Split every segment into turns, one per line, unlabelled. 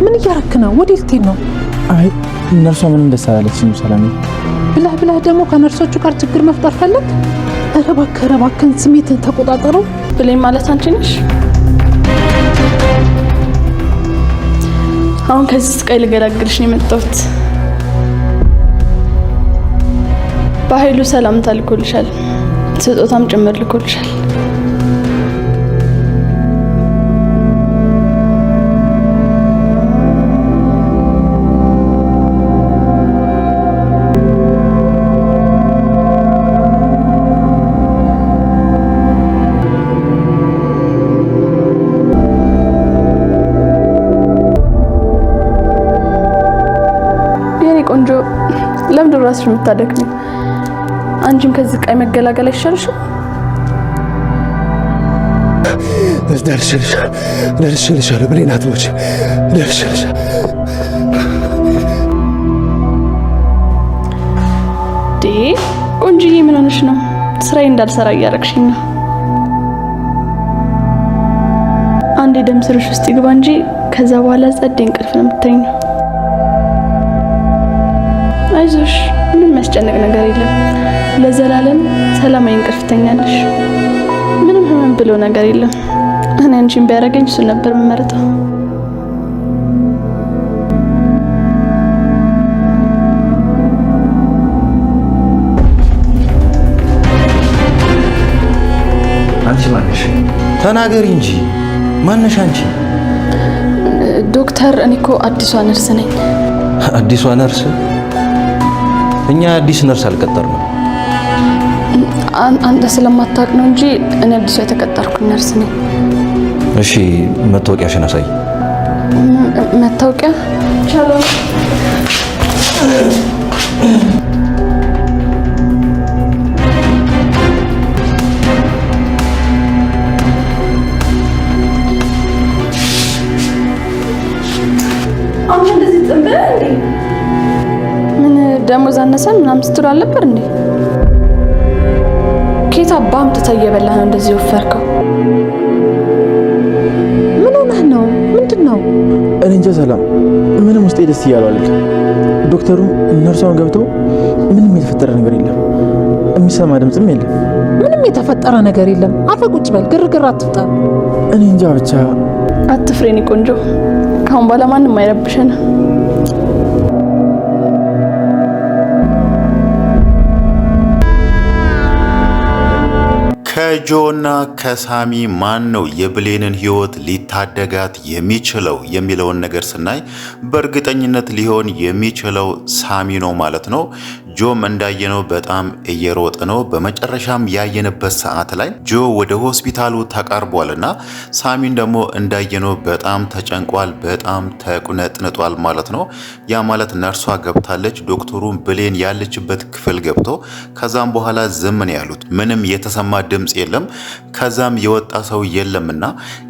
ምን እያረክ ነው? ወዴት ልትሄድ ነው?
አይ ነርሷ ምንም ደስ አላለችም ሰላም።
ብለህ ደግሞ ከነርሶቹ ጋር ችግር መፍጠር ፈለግ? ኧረ እባክህን ስሜትን ተቆጣጠረው።
ብለኝ ማለት አንቺ ነሽ? አሁን ከዚህ ስቃይ ልገላግልሽ ነው የመጣሁት። በኃይሉ ሰላምታ ልኮልሻል፣ ስጦታም ጭምር ልኮልሻል። ቆንጆ ለምንድን ራስሽ የምታደክሚው? አንቺም ከዚህ ስቃይ መገላገል አይሻልሽም?
ደርሼልሻለሁ ብሌን አትሞች። ደርሼልሻለሁ።
ቆንጆዬ ምን ሆነሽ ነው? ስራዬ እንዳልሰራ እያረግሽኝ ነው። አንዴ ደም ስርሽ ውስጥ ይግባ እንጂ ከዛ በኋላ ጸዴ እንቅልፍ ነው የምተኛው። አይዞሽ፣ ምንም የሚያስጨንቅ ነገር የለም። ለዘላለም ሰላማዊ እንቅልፍ ተኛለሽ። ምንም ህመም ብሎ ነገር የለም። እኔ አንቺን ቢያደርገኝ እሱ ነበር የምመርጠው።
አንቺ ማነሽ? ተናገሪ እንጂ ማነሽ አንቺ?
ዶክተር፣ እኔ እኮ አዲሷ ነርስ ነኝ።
አዲሷ ነርስ? እኛ አዲስ ነርስ አልቀጠርንም።
አንተ ስለማታውቅ ነው እንጂ እኔ አዲሷ የተቀጠርኩ ነርስ ነኝ።
እሺ መታወቂያሽን አሳይ።
መታወቂያ? ቻለው። አሁን እንደዚህ ጥምብ እንዴ? ምን ደሞዝ አነሰን ምናምን ስትሉ አልነበር እንዴ? ኬታ ባም ተተየበላ ነው እንደዚህ ወፈርከው?
ምን ሆነህ ነው? ምንድነው?
እኔ እንጃ ሰላም፣ ምንም ውስጤ ደስ እያለው አይደል። ዶክተሩ ነርሷን ገብተው ምንም የተፈጠረ ነገር የለም፣ የሚሰማ ድምጽም የለም።
ምንም የተፈጠረ ነገር የለም። አፈ ቁጭ በል፣ ግርግር አትፍጠር።
እኔ እንጃ ብቻ።
አትፍሬኒ ቆንጆ፣ ካሁን በኋላ ማንም አይረብሸን።
ከጆና ከሳሚ ማን ነው የብሌንን ህይወት ሊታደጋት የሚችለው የሚለውን ነገር ስናይ በእርግጠኝነት ሊሆን የሚችለው ሳሚ ነው ማለት ነው። ጆም እንዳየነው በጣም እየሮጠ ነው። በመጨረሻም ያየንበት ሰዓት ላይ ጆ ወደ ሆስፒታሉ ተቃርቧልና ሳሚን ደግሞ እንዳየነው በጣም ተጨንቋል፣ በጣም ተቁነጥንጧል ማለት ነው። ያ ማለት ነርሷ ገብታለች፣ ዶክተሩም ብሌን ያለችበት ክፍል ገብቶ ከዛም በኋላ ዝም ነው ያሉት። ምንም የተሰማ ድምጽ የለም፣ ከዛም የወጣ ሰው የለምና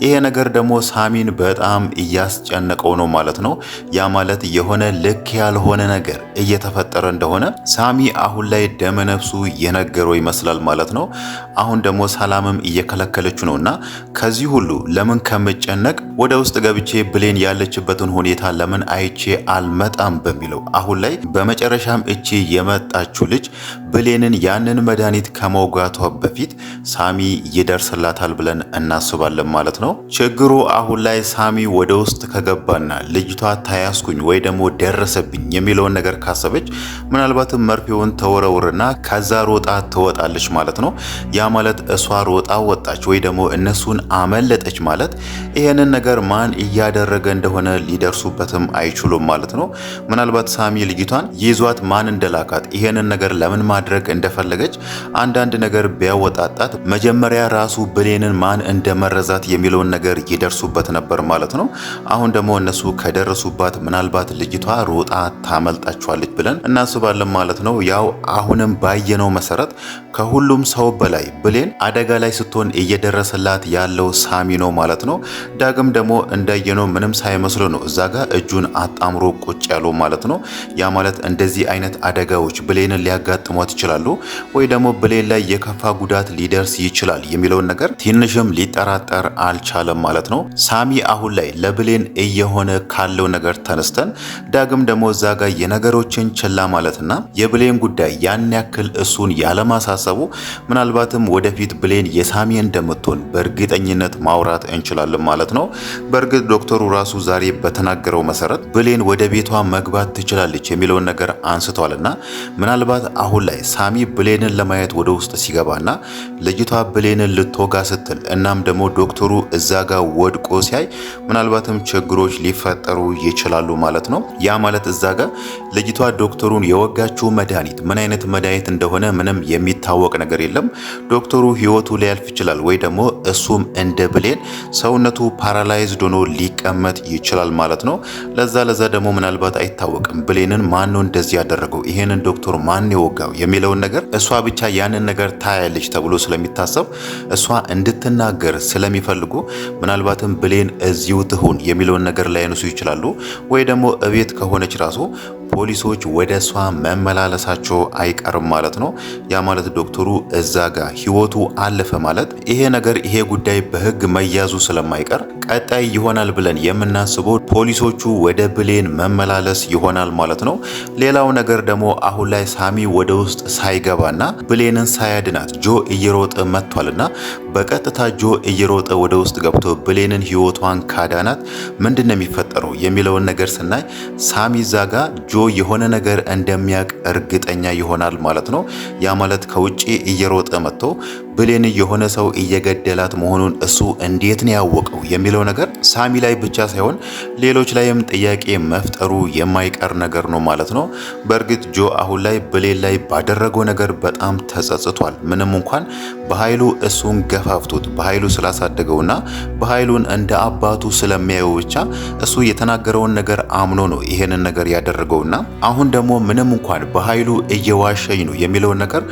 ይሄ ነገር ደግሞ ሳሚን በጣም እያስጨነቀው ነው ማለት ነው። ያ ማለት የሆነ ልክ ያልሆነ ነገር እየተፈጠረ እንደሆነ ሳሚ አሁን ላይ ደመነፍሱ የነገረው ይመስላል ማለት ነው። አሁን ደግሞ ሰላምም እየከለከለች ነውና ከዚህ ሁሉ ለምን ከመጨነቅ ወደ ውስጥ ገብቼ ብሌን ያለችበትን ሁኔታ ለምን አይቼ አልመጣም በሚለው አሁን ላይ በመጨረሻም እቺ የመጣችው ልጅ ብሌንን ያንን መድኃኒት ከመውጋቷ በፊት ሳሚ ይደርስላታል ብለን እናስባለን ማለት ነው። ችግሩ አሁን ላይ ሳሚ ወደ ውስጥ ከገባና ልጅቷ ታያስኩኝ ወይ ደግሞ ደረሰብኝ የሚለውን ነገር ካሰበች ምናልባትም መርፌውን ተወረውርና ከዛ ሮጣ ትወጣለች ማለት ነው። ያ ማለት እሷ ሮጣ ወጣች ወይ ደግሞ እነሱን አመለጠች ማለት ይሄንን ነገር ማን እያደረገ እንደሆነ ሊደርሱበትም አይችሉም ማለት ነው። ምናልባት ሳሚ ልጅቷን ይዟት ማን እንደላካት ይሄንን ነገር ለምን ማድረግ እንደፈለገች አንዳንድ ነገር ቢያወጣጣት መጀመሪያ ራሱ ብሌንን ማን እንደመረዛት የሚለውን ነገር ይደርሱበት ነበር ማለት ነው። አሁን ደግሞ እነሱ ከደረሱባት ምናልባት ልጅቷ ሮጣ ታመልጣቸዋለች ብለን እናስባለን ማለት ማለት ነው ያው አሁንም ባየነው መሰረት ከሁሉም ሰው በላይ ብሌን አደጋ ላይ ስትሆን እየደረሰላት ያለው ሳሚ ነው ማለት ነው። ዳግም ደግሞ እንዳየነው ምንም ሳይመስሉ ነው እዛ ጋር እጁን አጣምሮ ቁጭ ያለው ማለት ነው። ያ ማለት እንደዚህ አይነት አደጋዎች ብሌንን ሊያጋጥሟት ይችላሉ ወይ ደግሞ ብሌን ላይ የከፋ ጉዳት ሊደርስ ይችላል የሚለውን ነገር ትንሽም ሊጠራጠር አልቻለም ማለት ነው። ሳሚ አሁን ላይ ለብሌን እየሆነ ካለው ነገር ተነስተን ዳግም ደግሞ እዛ ጋር የነገሮችን ችላ ማለትና የብሌን ጉዳይ ያን ያክል እሱን ያለማሳሰቡ ምናልባትም ወደፊት ብሌን የሳሚ እንደምትሆን በእርግጠኝነት ማውራት እንችላለን ማለት ነው። በእርግጥ ዶክተሩ ራሱ ዛሬ በተናገረው መሰረት ብሌን ወደ ቤቷ መግባት ትችላለች የሚለውን ነገር አንስቷልና ምናልባት አሁን ላይ ሳሚ ብሌንን ለማየት ወደ ውስጥ ሲገባና ልጅቷ ብሌንን ልትወጋ ስትል እናም ደግሞ ዶክተሩ እዛ ጋር ወድቆ ሲያይ ምናልባትም ችግሮች ሊፈጠሩ ይችላሉ ማለት ነው። ያ ማለት እዛ ጋር ልጅቷ ዶክተሩን የወጋችው መድኃኒት ምን አይነት መድኃኒት እንደሆነ ምንም የሚታወቅ ነገር የለም። ዶክተሩ ህይወቱ ሊያልፍ ይችላል ወይ ደግሞ እሱም እንደ ብሌን ሰውነቱ ፓራላይዝድ ሆኖ ሊቀመጥ ይችላል ማለት ነው። ለዛ ደግሞ ምናልባት አይታወቅም ብሌንን ማን ነው እንደዚህ ያደረገው፣ ይሄንን ዶክተር ማን የወጋው የሚለውን ነገር እሷ ብቻ ያንን ነገር ታያለች ተብሎ ስለሚታሰብ እሷ እንድትናገር ስለሚፈልጉ ምናልባትም ብሌን እዚሁ ትሁን የሚለውን ነገር ላይ ያነሱ ይችላሉ። ወይ ደግሞ እቤት ከሆነች ራሱ ፖሊሶች ወደ እሷ መመላለሳቸው አይቀርም ማለት ነው። ያ ማለት ዶክተሩ እዛ ጋር ህይወቱ አለፈ ማለት ይሄ ጉዳይ በህግ መያዙ ስለማይቀር ቀጣይ ይሆናል ብለን የምናስበው ፖሊሶቹ ወደ ብሌን መመላለስ ይሆናል ማለት ነው። ሌላው ነገር ደግሞ አሁን ላይ ሳሚ ወደ ውስጥ ሳይገባና ብሌንን ሳያድናት ጆ እየሮጠ መጥቷልና በቀጥታ ጆ እየሮጠ ወደ ውስጥ ገብቶ ብሌንን ህይወቷን ካዳናት ምንድነው የሚፈጠረው የሚለውን ነገር ስናይ ሳሚ ዛጋ ጆ የሆነ ነገር እንደሚያውቅ እርግጠኛ ይሆናል ማለት ነው። ያ ማለት ከውጪ እየሮጠ መጥቶ ብሌን የሆነ ሰው እየገደላት መሆኑን እሱ እንዴት ነው ያወቀው የሚለው ነገር ሳሚ ላይ ብቻ ሳይሆን ሌሎች ላይም ጥያቄ መፍጠሩ የማይቀር ነገር ነው ማለት ነው። በእርግጥ ጆ አሁን ላይ ብሌን ላይ ባደረገው ነገር በጣም ተጸጽቷል። ምንም እንኳን በኃይሉ እሱን ገፋፍቶት በኃይሉ ስላሳደገውና በኃይሉን እንደ አባቱ ስለሚያየው ብቻ እሱ የተናገረውን ነገር አምኖ ነው ይሄንን ነገር ያደረገውና አሁን ደግሞ ምንም እንኳን በኃይሉ እየዋሸኝ ነው የሚለውን ነገር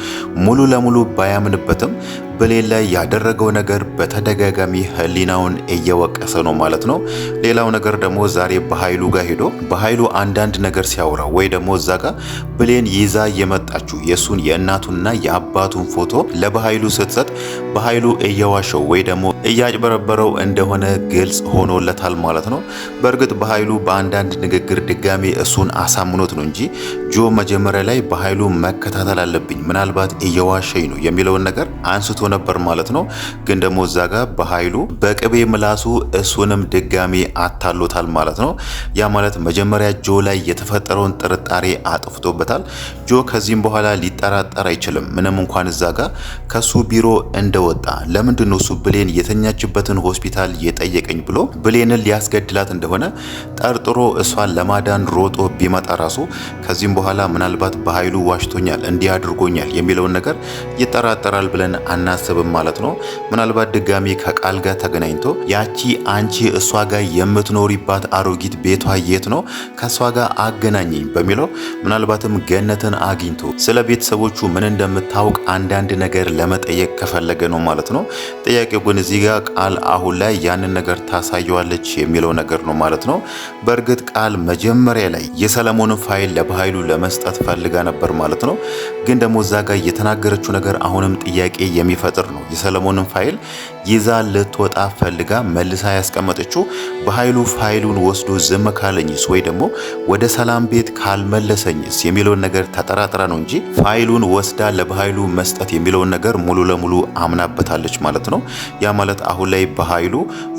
ሙሉ ለሙሉ ባያምንበትም ብሌን ላይ ያደረገው ነገር በተደጋጋሚ ህሊናውን እየወቀሰ ነው ማለት ነው። ሌላው ነገር ደግሞ ዛሬ በኃይሉ ጋር ሄዶ በኃይሉ አንዳንድ ነገር ሲያወራ ወይ ደግሞ እዛ ጋር ብሌን ይዛ የመጣችው የሱን የእናቱንና የአባቱን ፎቶ ለበኃይሉ ስትሰጥ በኃይሉ እየዋሸው ወይ ደግሞ እያጭበረበረው እንደሆነ ግልጽ ሆኖለታል ማለት ነው። በእርግጥ በኃይሉ በአንዳንድ ንግግር ድጋሜ እሱን አሳምኖት ነው እንጂ ጆ መጀመሪያ ላይ በኃይሉ መከታተል አለብኝ ምናልባት እየዋሸኝ ነው የሚለውን ነገር አንስቶ ነበር ማለት ነው። ግን ደግሞ እዛ ጋር በኃይሉ በቅቤ ምላሱ እሱንም ድጋሜ አታሎታል ማለት ነው። ያ ማለት መጀመሪያ ጆ ላይ የተፈጠረውን ጥርጣሬ አጥፍቶበታል። ጆ ከዚህም በኋላ ሊጠራጠር አይችልም። ምንም እንኳን እዛ ጋር ከሱ ቢሮ እንደወጣ ለምንድን ነው እሱ ብሌን የተኛችበትን ሆስፒታል የጠየቀኝ ብሎ ብሌንን ሊያስገድላት እንደሆነ ጠርጥሮ እሷን ለማዳን ሮጦ ቢመጣ ራሱ ከዚህም በኋላ ምናልባት በኃይሉ ዋሽቶኛል እንዲህ አድርጎኛል የሚለውን ነገር ይጠራጠራል ብለን አናስብም ማለት ነው። ምናልባት ድጋሚ ከቃል ጋር ተገናኝቶ ያቺ አንቺ እሷ ጋር የምትኖሪባት አሮጊት ቤቷ የት ነው ከእሷ ጋር አገናኘኝ በሚለው ምናልባትም ገነትን አግኝቶ ስለ ቤተሰቦቹ ምን እንደምታውቅ አንዳንድ ነገር ለመጠየቅ ከፈለገ ነው ማለት ነው። ጥያቄው ግን እዚህ ጋር ቃል አሁን ላይ ያንን ነገር ታሳየዋለች የሚለው ነገር ነው ማለት ነው። በእርግጥ ቃል መጀመሪያ ላይ የሰለሞንን ፋይል ለበኃይሉ ለመስጠት ፈልጋ ነበር ማለት ነው። ግን ደግሞ እዛ ጋር የተናገረችው ነገር አሁንም ጥያቄ የሚፈጥር ነው። የሰለሞንን ፋይል ይዛ ልትወጣ ፈልጋ መልሳ ያስቀመጠችው በኃይሉ ፋይሉን ወስዶ ዝም ካለኝስ ወይ ደግሞ ወደ ሰላም ቤት ካልመለሰኝስ የሚለውን ነገር ተጠራጥራ ነው እንጂ ፋይሉን ወስዳ ለበኃይሉ መስጠት የሚለውን ነገር ሙሉ ለሙሉ አምናበታለች ማለት ነው። ያ ማለት አሁን ላይ በኃይሉ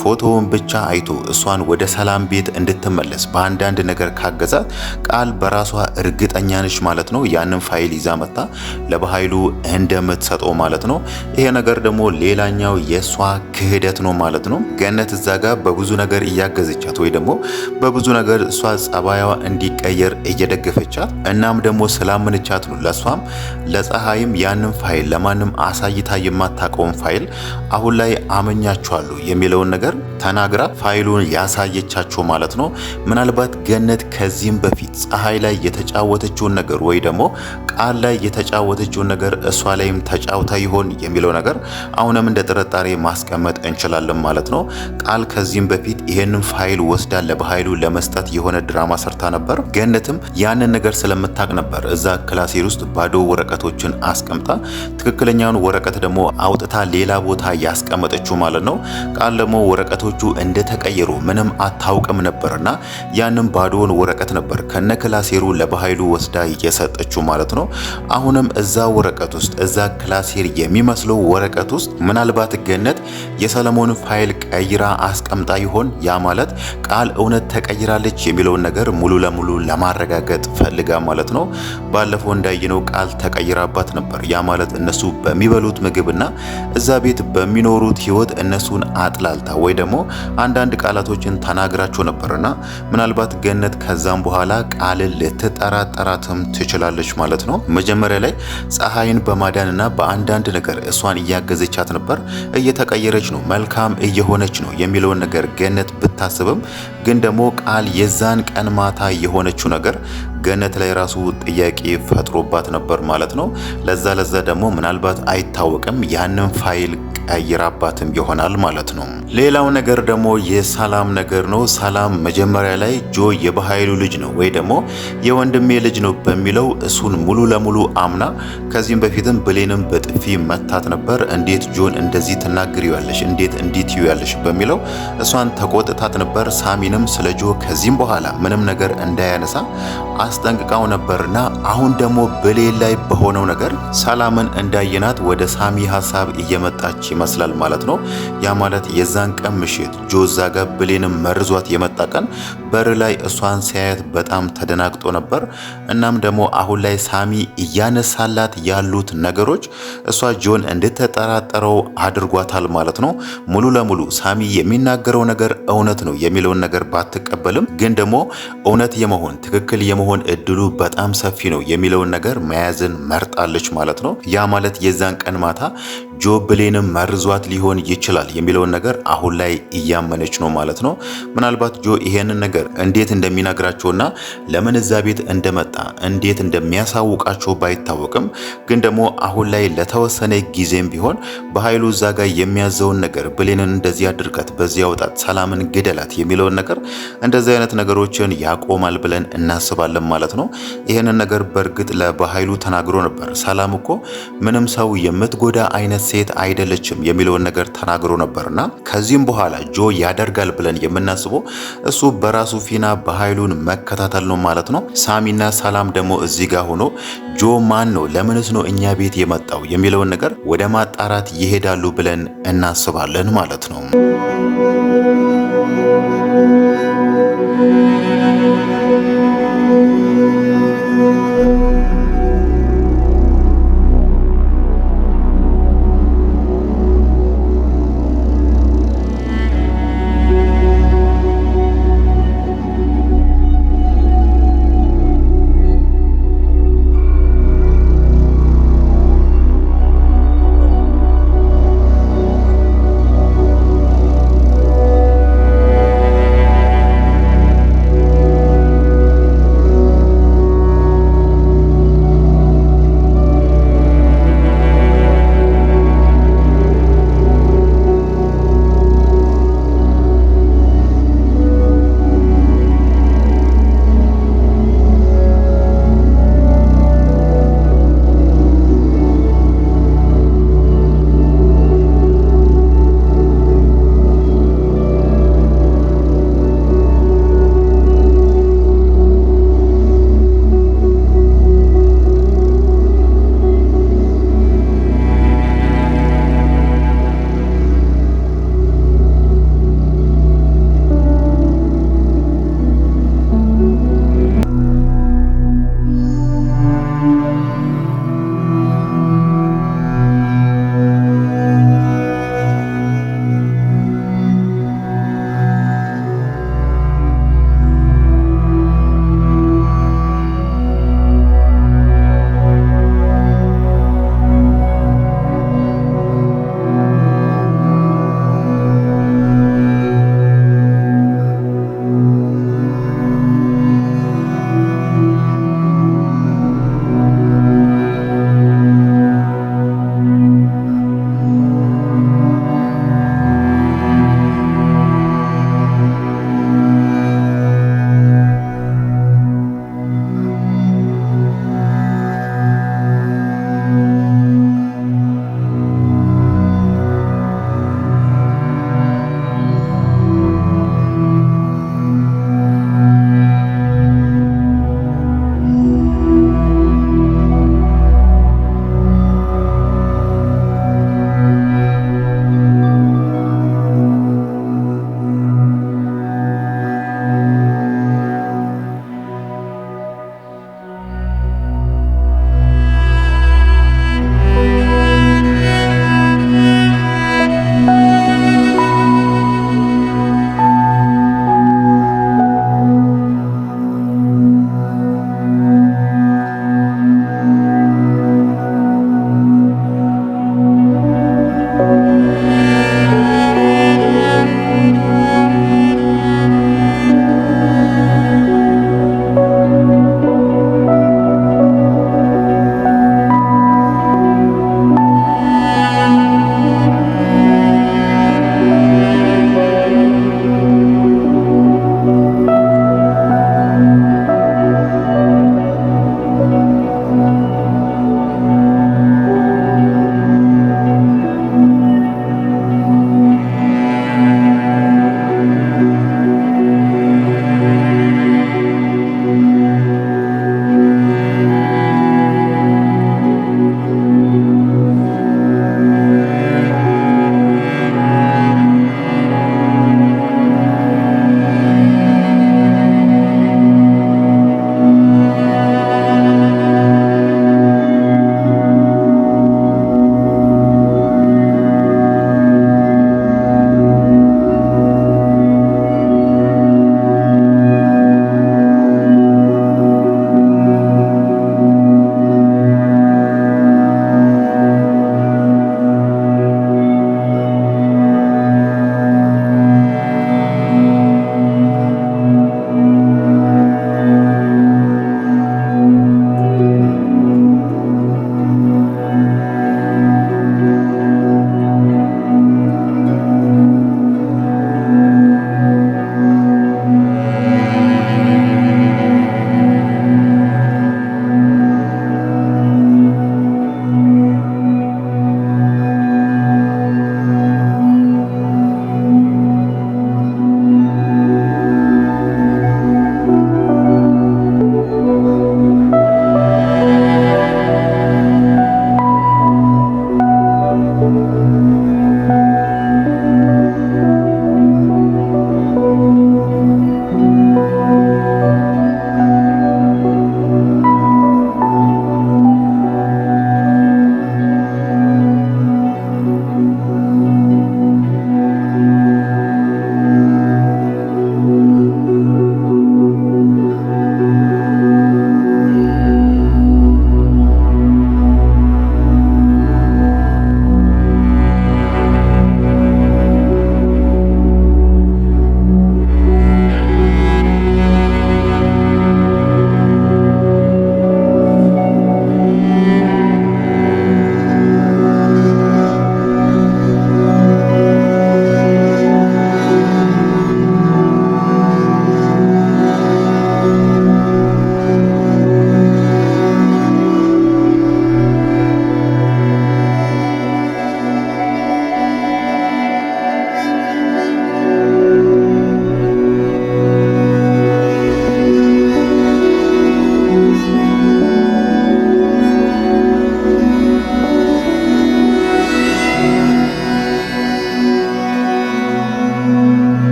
ፎቶውን ብቻ አይቶ እሷን ወደ ሰላም ቤት እንድትመለስ በአንዳንድ ነገር ካገዛት ቃል በራሷ እርግጠኛ ነች ማለት ነው። ያንን ፋይል ይዛ መጣ ለበኃይሉ እንደምትሰጠው ማለት ነው። ይሄ ነገር ደግሞ ሌላኛው የሷ ክህደት ነው ማለት ነው። ገነት እዛ ጋር በብዙ ነገር እያገዘቻት ወይ ደግሞ በብዙ ነገር እሷ ጸባያዋ እንዲቀየር እየደገፈቻት እናም ደግሞ ስላመነቻት ነው ለሷም ለፀሐይም ያንን ፋይል ለማንም አሳይታ የማታውቀውን ፋይል አሁን ላይ አመኛቸዋለሁ የሚለውን ነገር ተናግራ ፋይሉን ያሳየቻቸው ማለት ነው። ምናልባት ገነት ከዚህም በፊት ፀሐይ ላይ የተጫወተችውን ነገር ወይ ደግሞ ቃል ላይ የተጫወተችውን ነገር እሷ ላይም ተጫውታ ይሆን የሚለው ነገር አሁንም እንደ ጥርጣሬ ማስቀመጥ እንችላለን ማለት ነው። ቃል ከዚህም በፊት ይሄንን ፋይል ወስዳ ለበኃይሉ ለመስጠት የሆነ ድራማ ሰርታ ነበር። ገነትም ያንን ነገር ስለምታቅ ነበር እዛ ክላሴር ውስጥ ባዶ ወረቀቶችን አስቀምጣ ትክክለኛውን ወረቀት ደግሞ አውጥታ ሌላ ቦታ ያስቀመጠችው ማለት ነው። ቃል ደግሞ ወረቀቶቹ እንደተቀየሩ ምንም አታውቅም ነበርና ያንን ባዶውን ወረቀት ነበር ከነ ክላሴሩ ለበኃይሉ ወስዳ የሰጠችው ማለት ነው። አሁንም እዛ ወረቀት ውስጥ እዛ ክላሴር የሚመስለው ወረቀት ውስጥ ምናልባት ገነት የሰለሞን ፋይል ቀይራ አስቀምጣ ይሆን? ያ ማለት ቃል እውነት ተቀይራለች የሚለውን ነገር ሙሉ ለሙሉ ለማረጋገጥ ፈልጋ ማለት ነው። ባለፈው እንዳየነው ቃል ተቀይራባት ነበር። ያ ማለት እነሱ በሚበሉት ምግብና እዛ ቤት በሚኖሩት ህይወት እነሱን አጥላልታ ወይ ደግሞ አንዳንድ ቃላቶችን ተናግራቸው ነበርና ምናልባት ገነት ከዛም በኋላ ቃልን ልትጠራጠራትም ትችላለች ማለት ነው። መጀመሪያ ላይ ፀሐይን በማዳንና በአንዳንድ ነገር እሷን እያገዘቻት ነበር። እየተቀየረች ነው፣ መልካም እየሆነች ነው የሚለውን ነገር ገነት ብታስብም ግን ደግሞ ቃል የዛን ቀን ማታ የሆነችው ነገር ገነት ላይ ራሱ ጥያቄ ፈጥሮባት ነበር ማለት ነው። ለዛ ደግሞ ምናልባት አይታወቅም ያንን ፋይል ቀይራባትም ይሆናል ማለት ነው። ሌላው ነገር ደግሞ የሰላም ነገር ነው። ሰላም መጀመሪያ ላይ ጆ የበኃይሉ ልጅ ነው ወይ ደግሞ የወንድሜ ልጅ ነው በሚለው እሱን ሙሉ ለሙሉ አምና ከዚህም በፊትም ብሌንም በጥፊ መታት ነበር። እንዴት ጆን እንደዚህ ትናገሪዋለሽ፣ እንዴት እንዲህ ትይያለሽ በሚለው እሷን ተቆጥታት ነበር። ሳሚንም ስለ ጆ ከዚህም በኋላ ምንም ነገር እንዳያነሳ አስጠንቅቃው ነበርና አሁን ደግሞ ብሌን ላይ በሆነው ነገር ሰላምን እንዳየናት ወደ ሳሚ ሀሳብ እየመጣች ይመስላል ማለት ነው። ያ ማለት የዛን ቀን ምሽት ጆ እዛ ጋር ብሌንም መርዟት የመጣ ቀን በር ላይ እሷን ሲያየት በጣም ተደናግጦ ነበር። እናም ደግሞ አሁን ላይ ሳሚ እያነሳላት ያሉት ነገሮች እሷ ጆን እንድትጠራጠረው አድርጓታል ማለት ነው። ሙሉ ለሙሉ ሳሚ የሚናገረው ነገር እውነት ነው የሚለውን ነገር ባትቀበልም ግን ደግሞ እውነት የመሆን ትክክል የመሆን እድሉ በጣም ሰፊ ነው የሚለውን ነገር መያዝን መርጣለች ማለት ነው። ያ ማለት የዛን ቀን ማታ ጆ ብሌንም መርዟት ሊሆን ይችላል የሚለውን ነገር አሁን ላይ እያመነች ነው ማለት ነው። ምናልባት ጆ ይሄንን ነገር እንዴት እንደሚነግራቸውና ለምን እዛ ቤት እንደመጣ እንዴት እንደሚያሳውቃቸው ባይታወቅም ግን ደግሞ አሁን ላይ ለተወሰነ ጊዜም ቢሆን በኃይሉ እዛ ጋር የሚያዘውን ነገር ብሌንን እንደዚህ አድርጋት፣ በዚህ አውጣት፣ ሰላምን ግደላት የሚለውን ነገር እንደዚህ አይነት ነገሮችን ያቆማል ብለን እናስባለን ማለት ነው። ይሄንን ነገር በእርግጥ ለበኃይሉ ተናግሮ ነበር። ሰላም እኮ ምንም ሰው የምትጎዳ አይነት ሴት አይደለችም የሚለውን ነገር ተናግሮ ነበርና ከዚህም በኋላ ጆ ያደርጋል ብለን የምናስበው እሱ በራሱ ፊና በኃይሉን መከታተል ነው ማለት ነው። ሳሚና ሰላም ደግሞ እዚህ ጋር ሆኖ ጆ ማን ነው፣ ለምንስ ነው እኛ ቤት የመጣው የሚለውን ነገር ወደ ማጣራት ይሄዳሉ ብለን እናስባለን ማለት ነው።